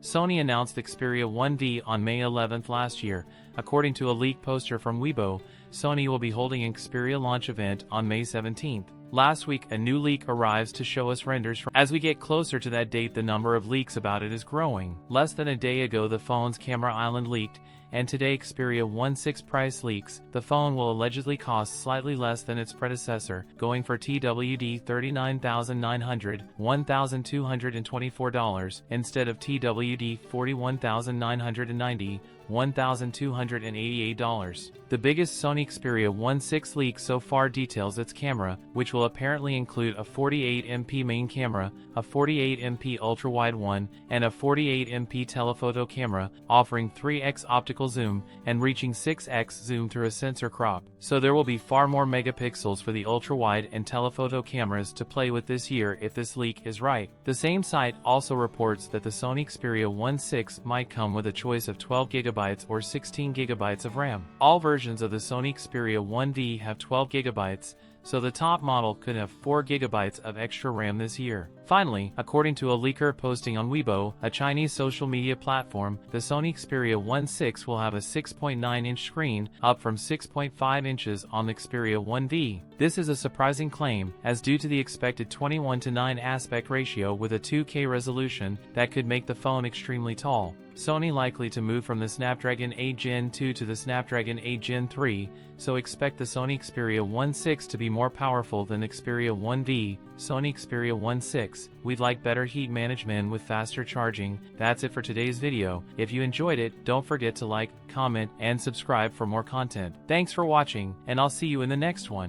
Sony announced Xperia 1V on May 11th last year. According to a leaked poster from Weibo, Sony will be holding an Xperia launch event on May 17th. Last week, a new leak arrives to show us renders from. As we get closer to that date, the number of leaks about it is growing. Less than a day ago, the phone's camera island leaked, and today Xperia 1.6 price leaks. The phone will allegedly cost slightly less than its predecessor, going for TWD $39,900, $1,224, instead of TWD $41,990, $1,288. The biggest Sony Xperia 1.6 leak so far details its camera, which will apparently include a 48MP main camera, a 48MP ultra-wide one, and a 48MP telephoto camera, offering 3x optical zoom, and reaching 6x zoom through a sensor crop. So there will be far more megapixels for the ultra-wide and telephoto cameras to play with this year if this leak is right. The same site also reports that the Sony Xperia 1.6 might come with a choice of 12GB or 16GB of RAM. All versions of the Sony Xperia 1V have 12GB, so the top model could have 4GB of extra RAM this year. Finally, according to a leaker posting on Weibo, a Chinese social media platform, the Sony Xperia 1.6 will have a 6.9-inch screen, up from 6.5 inches on the Xperia 1V. This is a surprising claim, as due to the expected 21:9 aspect ratio with a 2K resolution, that could make the phone extremely tall. Sony likely to move from the Snapdragon 8 Gen 2 to the Snapdragon 8 Gen 3, so expect the Sony Xperia 1.6 to be more powerful than Xperia 1V. Sony Xperia 1.6, we'd like better heat management with faster charging. That's it for today's video. If you enjoyed it, don't forget to like, comment, and subscribe for more content. Thanks for watching, and I'll see you in the next one.